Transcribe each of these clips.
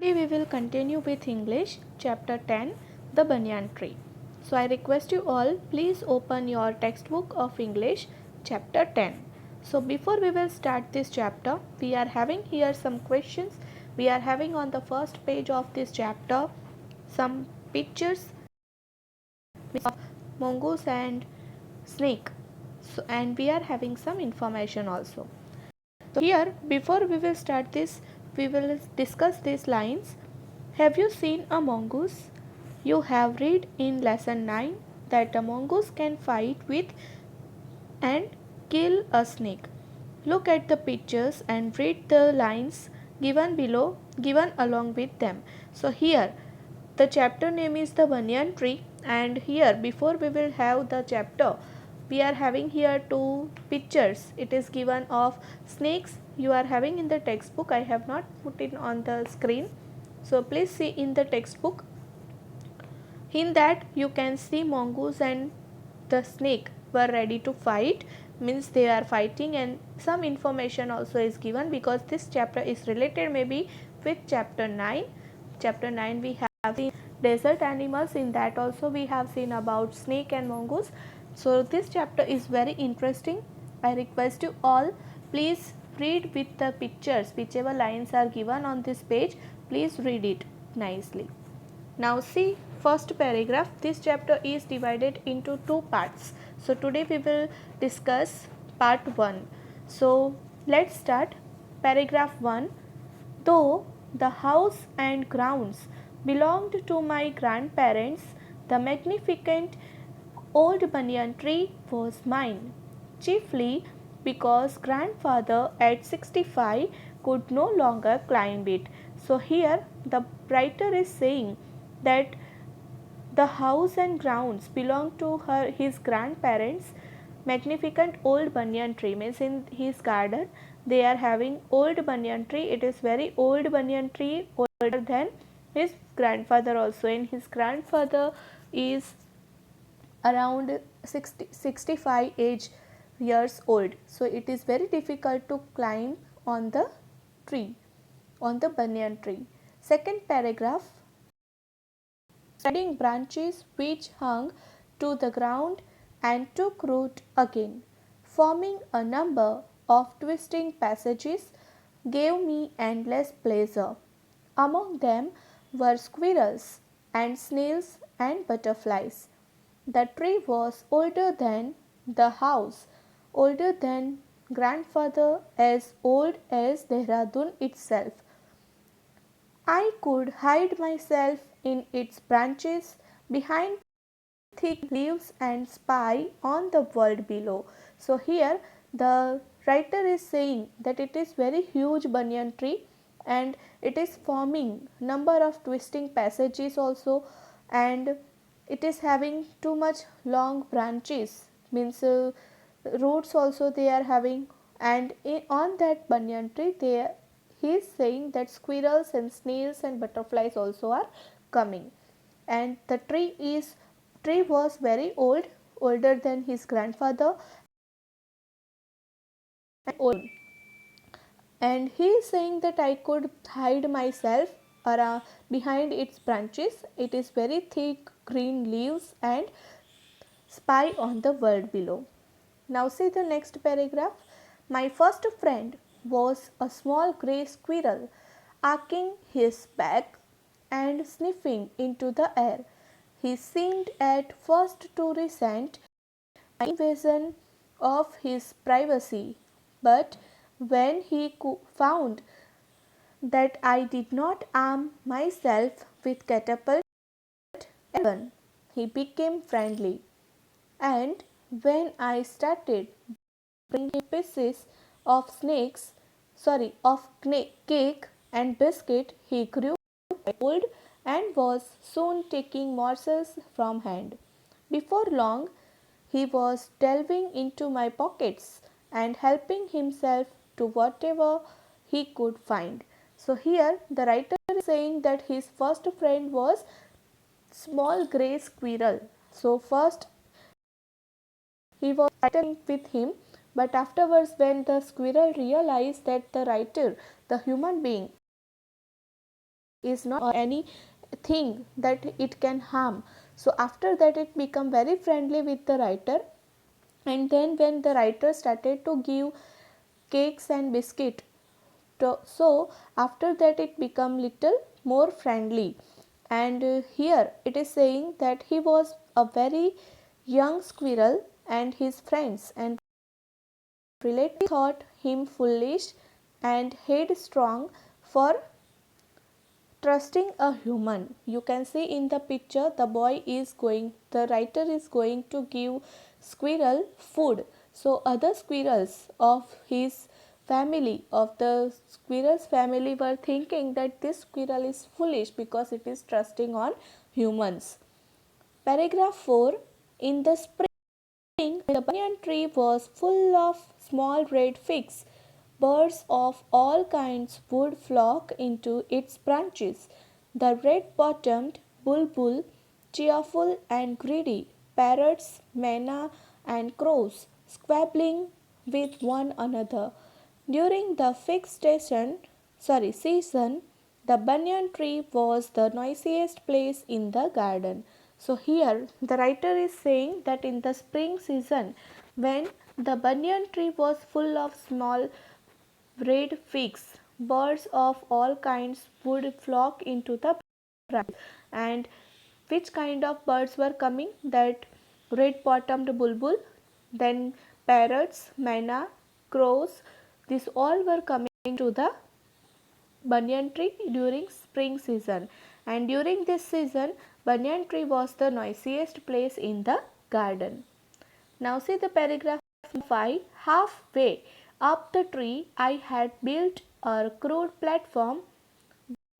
Today we will continue with English chapter 10, The Banyan Tree. So I request you all, please open your textbook of English chapter 10. So before we will start this chapter, we are having here some questions. We are having on the first page of this chapter some pictures of mongoose and snake. And we are having some information also. So here, before we will start this, we will discuss these lines. Have you seen a mongoose? You have read in lesson 9 that a mongoose can fight with and kill a snake. Look at the pictures and read the lines given below, given along with them. So here the chapter name is the banyan tree, and here before we will have the chapter, we are having here two pictures. It is given of snakes. You are having in the textbook. I have not put it on the screen. So please see in the textbook. In that you can see mongoose and the snake were ready to fight, means they are fighting, and some information also is given because this chapter is related maybe with chapter 9. Chapter 9 we have seen desert animals, in that also we have seen about snake and mongoose. So this chapter is very interesting. I request you all, please read with the pictures, whichever lines are given on this page, please read it nicely. Now see first paragraph. This chapter is divided into two parts. So today we will discuss part 1. So let's start. Paragraph 1. Though the house and grounds belonged to my grandparents, the magnificent old banyan tree was mine, chiefly because grandfather at 65 could no longer climb it. So here the writer is saying that the house and grounds belong to his grandparents. Magnificent old banyan tree means in his garden they are having old banyan tree. It is very old banyan tree, older than his grandfather also, and his grandfather is around 65 years old. So it is very difficult to climb on the tree, on the banyan tree. Second paragraph. Spreading branches which hung to the ground and took root again, forming a number of twisting passages, gave me endless pleasure. Among them were squirrels and snails and butterflies. The tree was older than the house, older than grandfather, as old as Dehradun itself. I could hide myself in its branches behind thick leaves and spy on the world below. So here the writer is saying that it is very huge banyan tree and it is forming number of twisting passages also, and it is having too much long branches, means roots also they are having, and on that banyan tree he is saying that squirrels and snails and butterflies also are coming, and the tree was very old, older than his grandfather, and old. And he is saying that I could hide myself around behind its branches. It is very thick green leaves and spy on the world below. Now see the next paragraph. My first friend was a small grey squirrel, arching his back and sniffing into the air. He seemed at first to resent my invasion of his privacy, but when he found that I did not arm myself with catapult and gun, he became friendly, and when I started bringing pieces of cake and biscuit, he grew bold and was soon taking morsels from hand. Before long, he was delving into my pockets and helping himself to whatever he could find. So here the writer is saying that his first friend was small grey squirrel. So first he was fighting with him, but afterwards when the squirrel realized that the writer, the human being, is not anything that it can harm. So after that it become very friendly with the writer, and then when the writer started to give cakes and biscuit, so after that it become little more friendly. And here it is saying that he was a very young squirrel, and his friends and relatives thought him foolish and headstrong for trusting a human. You can see in the picture the writer is going to give squirrel food. So other squirrels of his family, of the squirrel's family, were thinking that this squirrel is foolish because it is trusting on humans. Paragraph 4. In the spring, the banyan tree was full of small red figs. Birds of all kinds would flock into its branches. The red-bottomed bulbul, cheerful and greedy, parrots, manna, and crows, squabbling with one another. During the season, the banyan tree was the noisiest place in the garden. So here the writer is saying that in the spring season, when the banyan tree was full of small red figs, birds of all kinds would flock into the branch. And which kind of birds were coming? That red bottomed bulbul, then parrots, manna, crows, these all were coming to the banyan tree during spring season. And during this season, banyan tree was the noisiest place in the garden. Now see the paragraph 5. Halfway up the tree, I had built a crude platform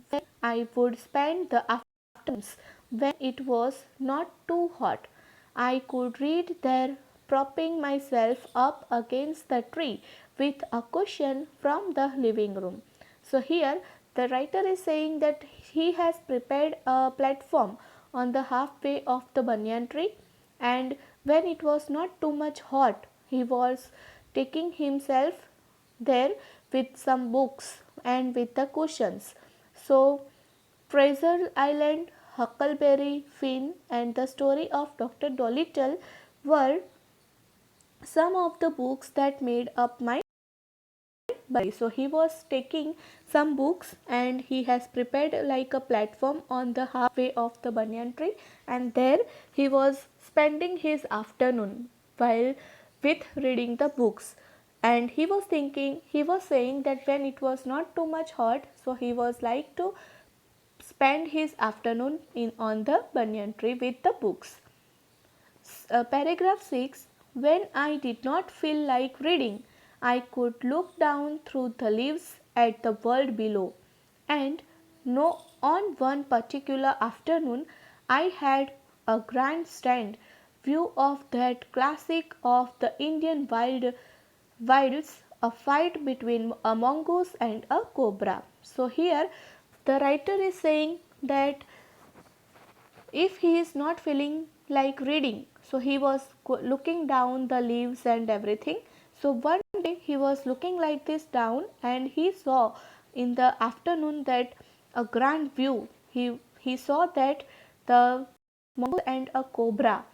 where I would spend the afternoons when it was not too hot. I could read there, propping myself up against the tree with a cushion from the living room. So here the writer is saying that he has prepared a platform on the halfway of the banyan tree, and when it was not too much hot, he was taking himself there with some books and with the cushions. So Treasure Island, Huckleberry Finn, and the story of Dr. Dolittle were some of the books that made up my library. So he was taking some books and he has prepared like a platform on the halfway of the banyan tree, and there he was spending his afternoon while with reading the books. And he was saying that when it was not too much hot, so he was like to spend his afternoon on the banyan tree with the books. Paragraph 6. When I did not feel like reading, I could look down through the leaves at the world below. And no, on one particular afternoon, I had a grandstand view of that classic of the Indian wilds, a fight between a mongoose and a cobra. So here the writer is saying that if he is not feeling like reading, so he was looking down the leaves and everything. So one day he was looking like this down, and he saw in the afternoon that a grand view. He saw that the mongoose and a cobra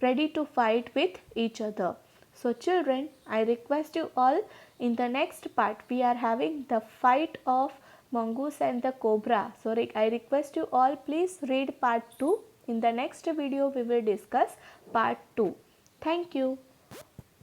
ready to fight with each other. So children, I request you all, in the next part we are having the fight of mongoose and the cobra. So I request you all, please read part 2. In the next video we will discuss part 2. Thank you.